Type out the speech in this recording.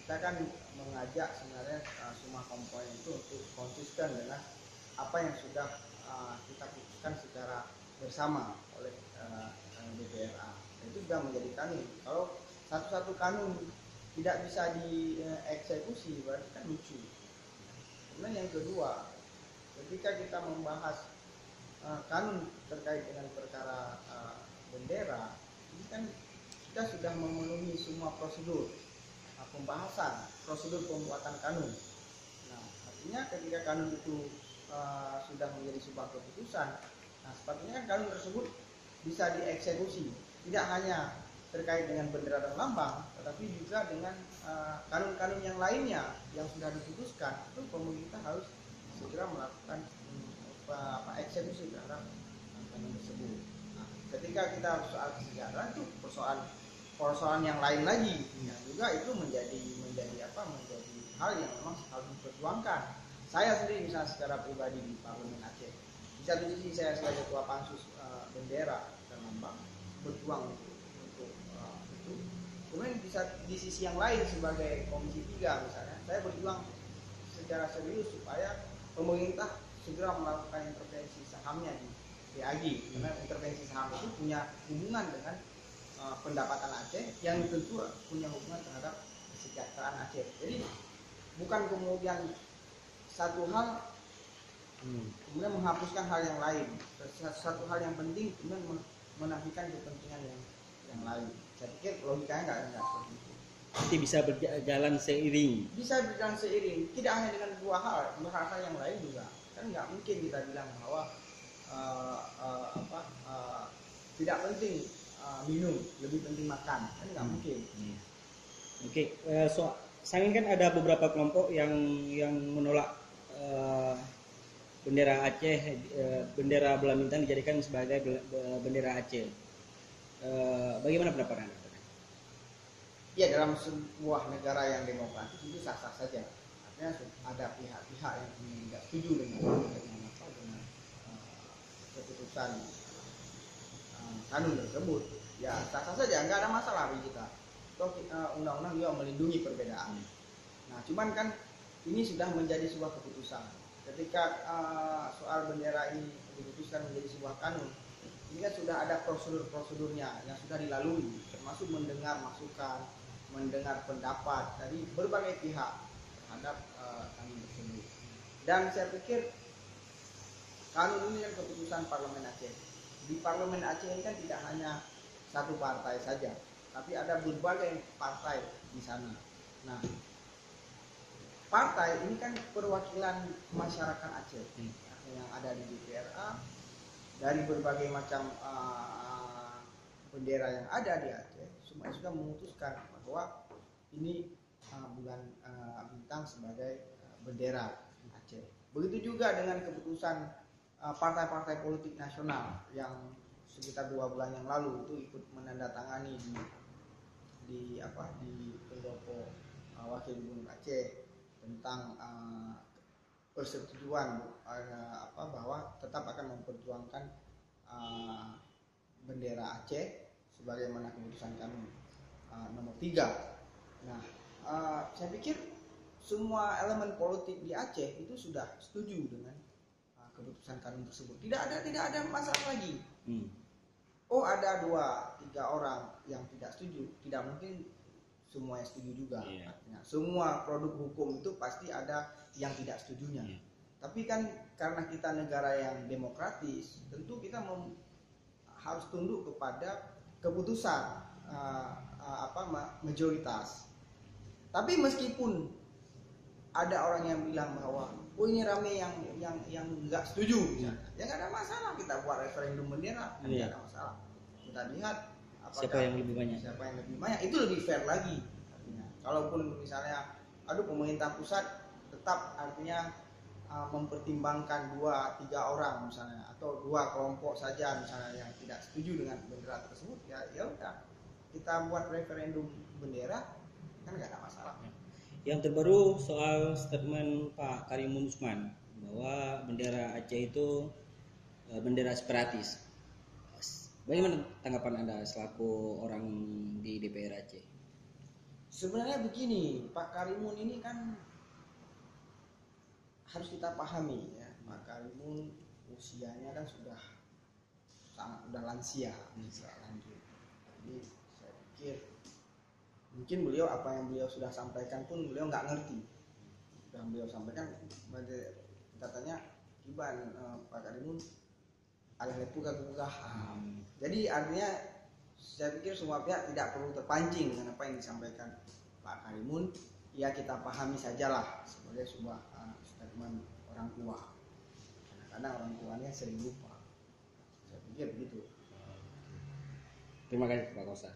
kita kan mengajak sebenarnya semua komponen itu untuk konsisten dengan apa yang sudah kita putuskan secara bersama oleh DPRA. Itu sudah menjadi kanun. Kalau satu-satu kanun tidak bisa dieksekusi berarti kan lucu. Kemudian yang kedua, ketika kita membahas kanun terkait dengan perkara bendera, ini kan kita sudah memenuhi semua prosedur pembahasan, prosedur pembuatan kanun. Nah, artinya ketika kanun itu sudah menjadi sebuah keputusan, nah sepatutnya kan kanun tersebut bisa dieksekusi, tidak hanya terkait dengan bendera dan lambang, tetapi juga dengan kanun-kanun yang lainnya yang sudah diputuskan. Itu pemerintah harus segera melakukan eksekusi terhadap kanun tersebut. Nah, ketika kita soal kesejahteraan itu persoalan yang lain lagi, yang juga itu menjadi hal yang memang harus diperjuangkan. Saya sendiri misalnya secara pribadi di Parlemen Aceh, di satu sisi saya sebagai ketua pansus bendera dan lambang berjuang untuk itu. Kemudian di sisi yang lain sebagai Komisi 3 misalnya, saya berjuang secara serius supaya pemerintah segera melakukan intervensi sahamnya di PAG, karena intervensi saham itu punya hubungan dengan pendapatan Aceh yang tentu punya hubungan terhadap kesejahteraan Aceh. Jadi bukan kemudian satu hal kemudian menghapuskan hal yang lain, satu hal yang penting kemudian menafikan kepentingan yang lain. Saya pikir logikanya nggak seperti itu. Nanti bisa berjalan seiring. Bisa berjalan seiring, tidak hanya dengan dua hal yang lain juga. Kan nggak mungkin kita bilang bahwa tidak penting minum, lebih penting makan, kan nggak mungkin. Oke, sayang kan ada beberapa kelompok yang menolak bendera Aceh, bendera Belah Bintang dijadikan sebagai bendera Aceh. Bagaimana pendapat Anda? Ya, dalam sebuah negara yang demokratis itu sah-sah saja. Artinya ada pihak-pihak yang tidak setuju dengan keputusan kanun tersebut. Ya sah-sah saja, nggak ada masalah bagi kita. Toh undang-undang juga melindungi perbedaan. Nah, cuman kan ini sudah menjadi sebuah keputusan. Ketika soal bendera ini diputuskan menjadi sebuah kanun, ini kan sudah ada prosedur-prosedurnya yang sudah dilalui, termasuk mendengar masukan, mendengar pendapat dari berbagai pihak terhadap kanun tersebut. Dan saya pikir kanun ini kan keputusan Parlemen Aceh. Di Parlemen Aceh ini kan tidak hanya satu partai saja, tapi ada berbagai partai di sana. Nah, partai ini kan perwakilan masyarakat Aceh yang ada di DPRA dari berbagai macam bendera yang ada di Aceh, semua sudah memutuskan bahwa ini bulan bintang sebagai bendera Aceh. Begitu juga dengan keputusan partai-partai politik nasional yang sekitar 2 bulan yang lalu itu ikut menandatangani di pendopo Wakil Gubernur Aceh tentang persetujuan bahwa tetap akan memperjuangkan bendera Aceh sebagaimana keputusan kami nomor 3. Nah, saya pikir semua elemen politik di Aceh itu sudah setuju dengan keputusan kanun tersebut. Tidak ada masalah lagi. Oh, ada 2-3 orang yang tidak setuju, tidak mungkin semua yang setuju juga. Artinya, semua produk hukum itu pasti ada yang tidak setujunya. Tapi kan karena kita negara yang demokratis, tentu kita harus tunduk kepada keputusan majoritas. Tapi meskipun ada orang yang bilang bahwa ini rame yang nggak setuju, ya nggak ada masalah, kita buat referendum bendera, nggak ada masalah. Kita lihat siapa yang lebih banyak, itu lebih fair lagi. Artinya, kalaupun misalnya pemerintah pusat tetap artinya mempertimbangkan 2-3 orang misalnya, atau 2 kelompok saja misalnya yang tidak setuju dengan bendera tersebut, ya udah kita buat referendum bendera, kan nggak ada masalah. Yang terbaru soal statement Pak Karimun Usman bahwa bendera Aceh itu bendera separatis. Bagaimana tanggapan Anda selaku orang di DPR Aceh? Sebenarnya begini, Pak Karimun ini kan harus kita pahami ya, Pak Karimun usianya kan sudah sangat udah lansia, usia lanjut. Jadi saya pikir mungkin beliau apa yang beliau sudah sampaikan pun beliau nggak ngerti. Yang beliau sampaikan katanya Iban Pak Karimun alih lepu kagugah. Jadi artinya saya pikir semua pihak tidak perlu terpancing dengan apa yang disampaikan Pak Karimun. Ya kita pahami sajalah sebagai sebuah statement orang tua. Kadang-kadang orang tuanya sering lupa. Saya pikir begitu. Terima kasih Pak Kosa.